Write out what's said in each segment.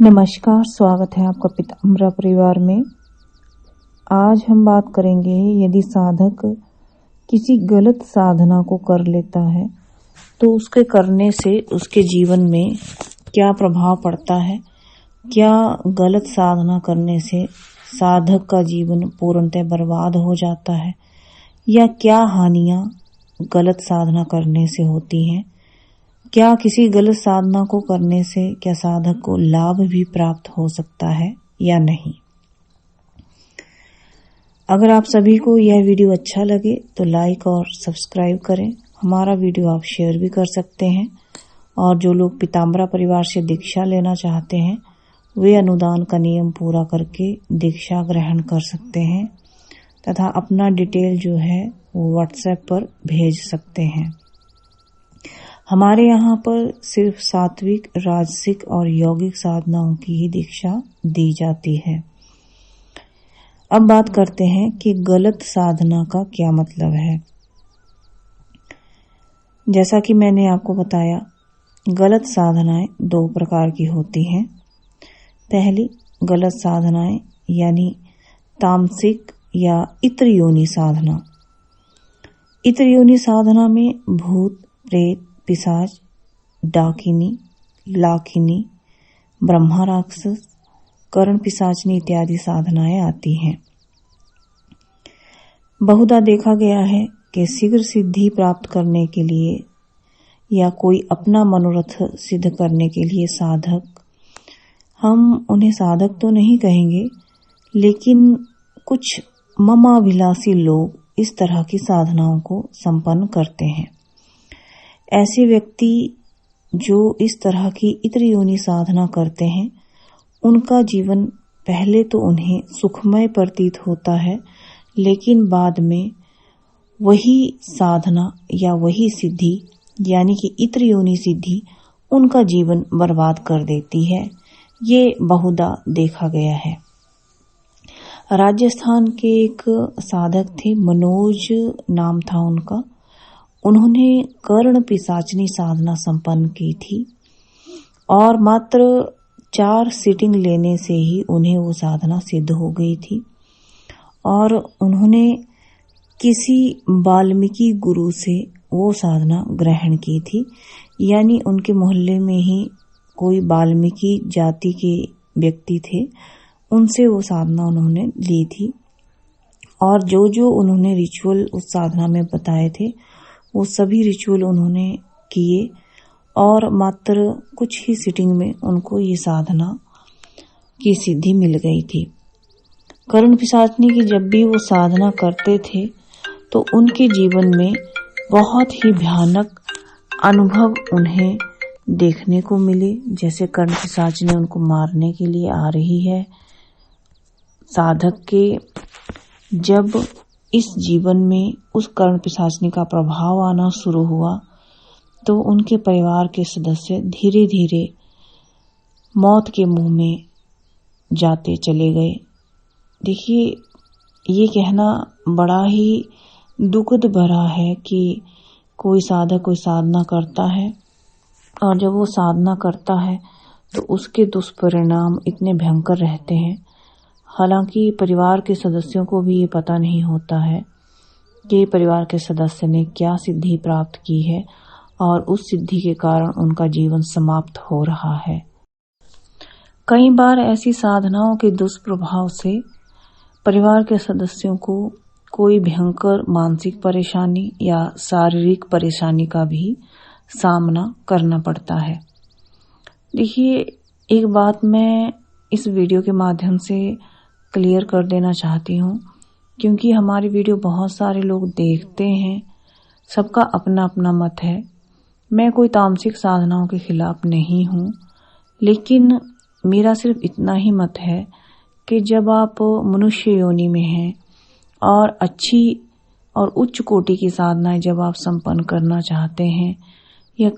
नमस्कार, स्वागत है आपका पीताम्बरा परिवार में। आज हम बात करेंगे यदि साधक किसी गलत साधना को कर लेता है तो उसके करने से उसके जीवन में क्या प्रभाव पड़ता है। क्या गलत साधना करने से साधक का जीवन पूर्णतः बर्बाद हो जाता है या क्या हानियां गलत साधना करने से होती हैं। क्या किसी गलत साधना को करने से क्या साधक को लाभ भी प्राप्त हो सकता है या नहीं। अगर आप सभी को यह वीडियो अच्छा लगे तो लाइक और सब्सक्राइब करें। हमारा वीडियो आप शेयर भी कर सकते हैं और जो लोग पीताम्बरा परिवार से दीक्षा लेना चाहते हैं वे अनुदान का नियम पूरा करके दीक्षा ग्रहण कर सकते हैं तथा अपना डिटेल जो है वो व्हाट्सएप पर भेज सकते हैं। हमारे यहाँ पर सिर्फ सात्विक, राजसिक और यौगिक साधनाओं की ही दीक्षा दी जाती है। अब बात करते हैं कि गलत साधना का क्या मतलब है। जैसा कि मैंने आपको बताया, गलत साधनाएं दो प्रकार की होती हैं। पहली गलत साधनाएं यानी तामसिक या इत्र योनि साधना। इत्र योनि साधना में भूत, प्रेत, पिशाच, डाकिनी, लाखिनी, ब्रह्मा राक्षस, कर्ण पिशाचनी इत्यादि साधनाएं आती हैं। बहुधा देखा गया है कि शीघ्र सिद्धि प्राप्त करने के लिए या कोई अपना मनोरथ सिद्ध करने के लिए साधक, हम उन्हें साधक तो नहीं कहेंगे, लेकिन कुछ ममाभिलाषी लोग इस तरह की साधनाओं को संपन्न करते हैं। ऐसे व्यक्ति जो इस तरह की इत्र योनि साधना करते हैं उनका जीवन पहले तो उन्हें सुखमय प्रतीत होता है, लेकिन बाद में वही साधना या वही सिद्धि यानी कि इत्र योनि सिद्धि उनका जीवन बर्बाद कर देती है। ये बहुधा देखा गया है। राजस्थान के एक साधक थे, मनोज नाम था उनका। उन्होंने कर्ण पिशाचनी साधना संपन्न की थी और मात्र 4 सीटिंग लेने से ही उन्हें वो साधना सिद्ध हो गई थी और उन्होंने किसी वाल्मीकि गुरु से वो साधना ग्रहण की थी। यानी उनके मोहल्ले में ही कोई वाल्मीकि जाति के व्यक्ति थे, उनसे वो साधना उन्होंने ली थी और जो जो उन्होंने रिचुअल उस साधना में बताए थे वो सभी रिचुअल उन्होंने किए और मात्र कुछ ही सिटिंग में उनको ये साधना की सिद्धि मिल गई थी। कर्ण पिशाचनी की जब भी वो साधना करते थे तो उनके जीवन में बहुत ही भयानक अनुभव उन्हें देखने को मिले। जैसे कर्ण पिशाचनी उनको मारने के लिए आ रही है। साधक के जब इस जीवन में उस कर्ण पिशाचनी का प्रभाव आना शुरू हुआ तो उनके परिवार के सदस्य धीरे धीरे मौत के मुंह में जाते चले गए। देखिए, ये कहना बड़ा ही दुखद भरा है कि कोई साधक कोई साधना करता है और जब वो साधना करता है तो उसके दुष्परिणाम इतने भयंकर रहते हैं। हालांकि परिवार के सदस्यों को भी ये पता नहीं होता है कि परिवार के सदस्य ने क्या सिद्धि प्राप्त की है और उस सिद्धि के कारण उनका जीवन समाप्त हो रहा है। कई बार ऐसी साधनाओं के दुष्प्रभाव से परिवार के सदस्यों को कोई भयंकर मानसिक परेशानी या शारीरिक परेशानी का भी सामना करना पड़ता है। देखिए, एक बात मैं इस वीडियो के माध्यम से क्लियर कर देना चाहती हूँ, क्योंकि हमारी वीडियो बहुत सारे लोग देखते हैं, सबका अपना अपना मत है। मैं कोई तामसिक साधनाओं के खिलाफ नहीं हूँ, लेकिन मेरा सिर्फ इतना ही मत है कि जब आप मनुष्य योनि में हैं और अच्छी और उच्च कोटि की साधनाएं जब आप संपन्न करना चाहते हैं या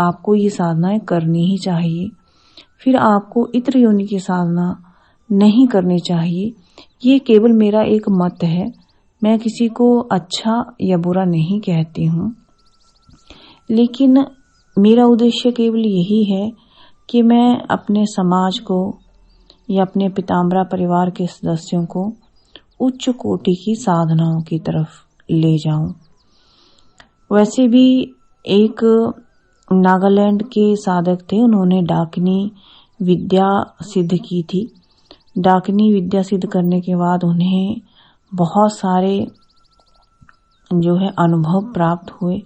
आपको ये साधनाएं करनी ही चाहिए, फिर आपको इत्र योनि की साधना नहीं करनी चाहिए। ये केवल मेरा एक मत है, मैं किसी को अच्छा या बुरा नहीं कहती हूँ, लेकिन मेरा उद्देश्य केवल यही है कि मैं अपने समाज को या अपने पीताम्बरा परिवार के सदस्यों को उच्च कोटि की साधनाओं की तरफ ले जाऊं। वैसे भी एक नागालैंड के साधक थे, उन्होंने डाकिनी विद्या सिद्ध की थी। डाकिनी विद्या सिद्ध करने के बाद उन्हें बहुत सारे जो है अनुभव प्राप्त हुए,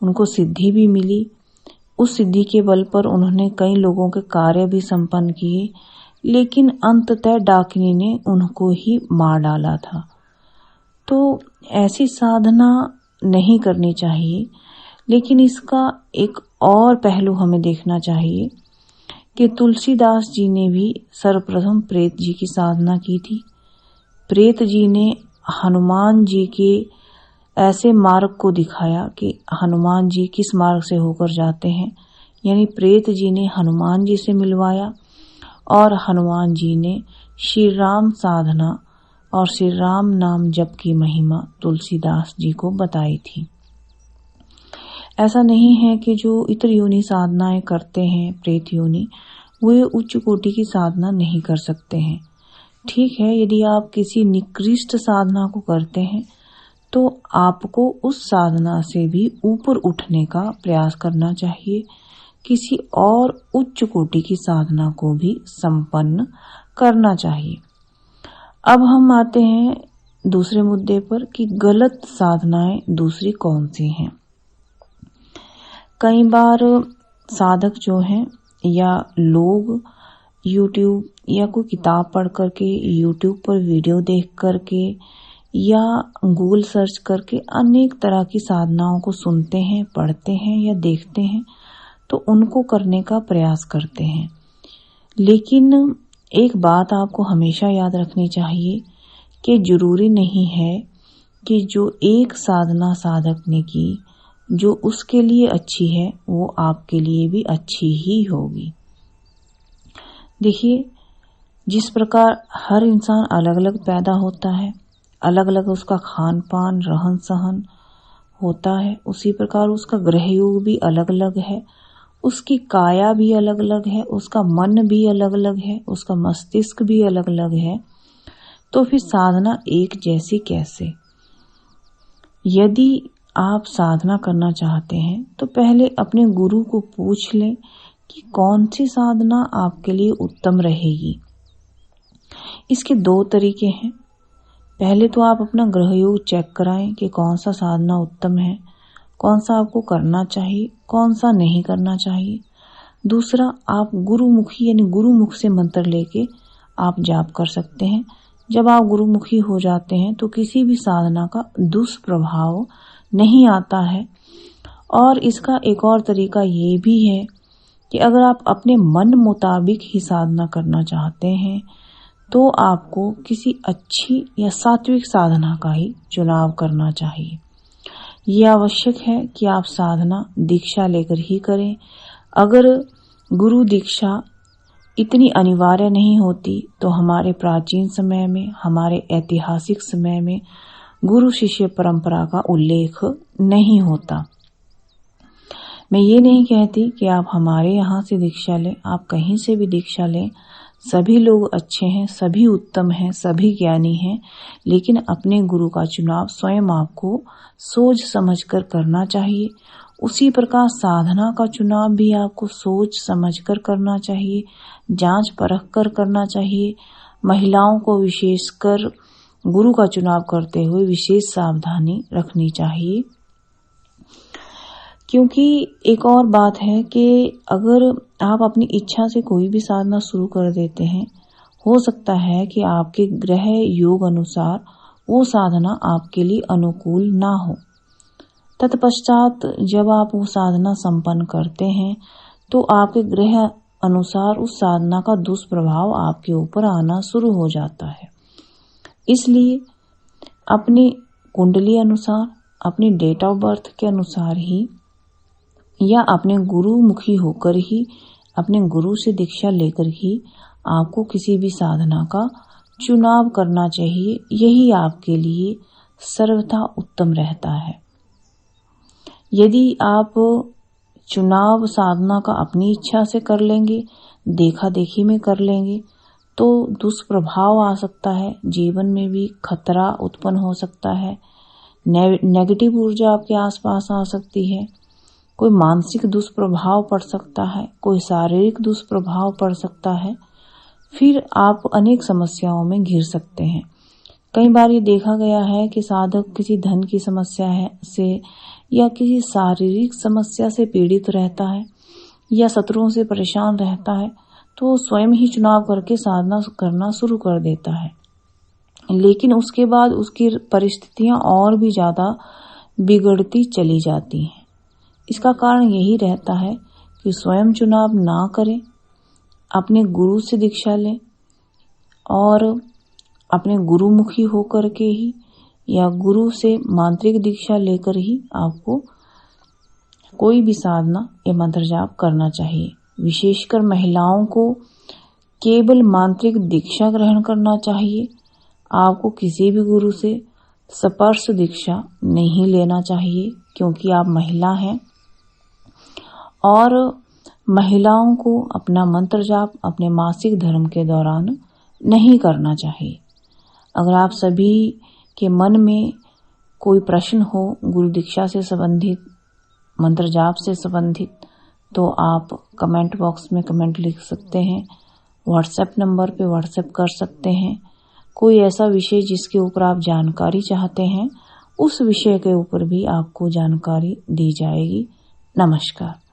उनको सिद्धि भी मिली। उस सिद्धि के बल पर उन्होंने कई लोगों के कार्य भी संपन्न किए, लेकिन अंततः डाकिनी ने उनको ही मार डाला था। तो ऐसी साधना नहीं करनी चाहिए, लेकिन इसका एक और पहलू हमें देखना चाहिए कि तुलसीदास जी ने भी सर्वप्रथम प्रेत जी की साधना की थी। प्रेत जी ने हनुमान जी के ऐसे मार्ग को दिखाया कि हनुमान जी किस मार्ग से होकर जाते हैं, यानी प्रेत जी ने हनुमान जी से मिलवाया और हनुमान जी ने श्री राम साधना और श्री राम नाम जप की महिमा तुलसीदास जी को बताई थी। ऐसा नहीं है कि जो इतर योनि साधनाएं करते हैं प्रेत योनि, वे उच्च कोटि की साधना नहीं कर सकते हैं। ठीक है, यदि आप किसी निकृष्ट साधना को करते हैं तो आपको उस साधना से भी ऊपर उठने का प्रयास करना चाहिए, किसी और उच्च कोटि की साधना को भी संपन्न करना चाहिए। अब हम आते हैं दूसरे मुद्दे पर कि गलत साधनाएं दूसरी कौन सी हैं। कई बार साधक जो हैं या लोग YouTube या कोई किताब पढ़ करके, YouTube पर वीडियो देख करके या गूगल सर्च करके अनेक तरह की साधनाओं को सुनते हैं, पढ़ते हैं या देखते हैं, तो उनको करने का प्रयास करते हैं। लेकिन एक बात आपको हमेशा याद रखनी चाहिए कि जरूरी नहीं है कि जो एक साधना साधक ने की, जो उसके लिए अच्छी है, वो आपके लिए भी अच्छी ही होगी। देखिए, जिस प्रकार हर इंसान अलग अलग पैदा होता है, अलग अलग उसका खान पान रहन सहन होता है, उसी प्रकार उसका ग्रह योग भी अलग अलग है, उसकी काया भी अलग अलग है, उसका मन भी अलग अलग है, उसका मस्तिष्क भी अलग अलग है। तो फिर साधना एक जैसी कैसे? यदि आप साधना करना चाहते हैं तो पहले अपने गुरु को पूछ लें कि कौन सी साधना आपके लिए उत्तम रहेगी। इसके दो तरीके हैं। पहले तो आप अपना ग्रह योग चेक कराएं कि कौन सा साधना उत्तम है, कौन सा आपको करना चाहिए, कौन सा नहीं करना चाहिए। दूसरा, आप गुरुमुखी यानी गुरुमुख से मंत्र लेके आप जाप कर सकते हैं। जब आप गुरुमुखी हो जाते हैं तो किसी भी साधना का दुष्प्रभाव नहीं आता है। और इसका एक और तरीका ये भी है कि अगर आप अपने मन मुताबिक ही साधना करना चाहते हैं तो आपको किसी अच्छी या सात्विक साधना का ही चुनाव करना चाहिए। ये आवश्यक है कि आप साधना दीक्षा लेकर ही करें। अगर गुरु दीक्षा इतनी अनिवार्य नहीं होती तो हमारे प्राचीन समय में, हमारे ऐतिहासिक समय में गुरु शिष्य परंपरा का उल्लेख नहीं होता। मैं ये नहीं कहती कि आप हमारे यहाँ से दीक्षा लें, आप कहीं से भी दीक्षा लें, सभी लोग अच्छे हैं, सभी उत्तम हैं, सभी ज्ञानी हैं, लेकिन अपने गुरु का चुनाव स्वयं आपको सोच समझकर करना चाहिए। उसी प्रकार साधना का चुनाव भी आपको सोच समझकर करना चाहिए, जांच परख कर करना चाहिए। महिलाओं को विशेषकर गुरु का चुनाव करते हुए विशेष सावधानी रखनी चाहिए, क्योंकि एक और बात है कि अगर आप अपनी इच्छा से कोई भी साधना शुरू कर देते हैं, हो सकता है कि आपके ग्रह योग अनुसार वो साधना आपके लिए अनुकूल ना हो। तत्पश्चात जब आप वो साधना संपन्न करते हैं तो आपके ग्रह अनुसार उस साधना का दुष्प्रभाव आपके ऊपर आना शुरू हो जाता है। इसलिए अपनी कुंडली अनुसार, अपनी डेट ऑफ बर्थ के अनुसार ही या अपने गुरु मुखी होकर ही, अपने गुरु से दीक्षा लेकर ही आपको किसी भी साधना का चुनाव करना चाहिए। यही आपके लिए सर्वथा उत्तम रहता है। यदि आप चुनाव साधना का अपनी इच्छा से कर लेंगे, देखा देखी में कर लेंगे तो दुष्प्रभाव आ सकता है, जीवन में भी खतरा उत्पन्न हो सकता है, नेगेटिव ऊर्जा आपके आसपास आ सकती है, कोई मानसिक दुष्प्रभाव पड़ सकता है, कोई शारीरिक दुष्प्रभाव पड़ सकता है, फिर आप अनेक समस्याओं में घिर सकते हैं। कई बार ये देखा गया है कि साधक किसी धन की समस्या से या किसी शारीरिक समस्या से पीड़ित रहता है या शत्रुओं से परेशान रहता है तो स्वयं ही चुनाव करके साधना करना शुरू कर देता है, लेकिन उसके बाद उसकी परिस्थितियां और भी ज्यादा बिगड़ती चली जाती हैं। इसका कारण यही रहता है कि स्वयं चुनाव ना करें, अपने गुरु से दीक्षा लें और अपने गुरुमुखी होकर के ही या गुरु से मांत्रिक दीक्षा लेकर ही आपको कोई भी साधना या मंत्र जाप करना चाहिए। विशेषकर महिलाओं को केवल मांत्रिक दीक्षा ग्रहण करना चाहिए। आपको किसी भी गुरु से स्पर्श दीक्षा नहीं लेना चाहिए, क्योंकि आप महिला हैं और महिलाओं को अपना मंत्र जाप अपने मासिक धर्म के दौरान नहीं करना चाहिए। अगर आप सभी के मन में कोई प्रश्न हो गुरु दीक्षा से संबंधित, मंत्र जाप से संबंधित, तो आप कमेंट बॉक्स में कमेंट लिख सकते हैं, व्हाट्सएप नंबर पे व्हाट्सएप कर सकते हैं। कोई ऐसा विषय जिसके ऊपर आप जानकारी चाहते हैं, उस विषय के ऊपर भी आपको जानकारी दी जाएगी। नमस्कार।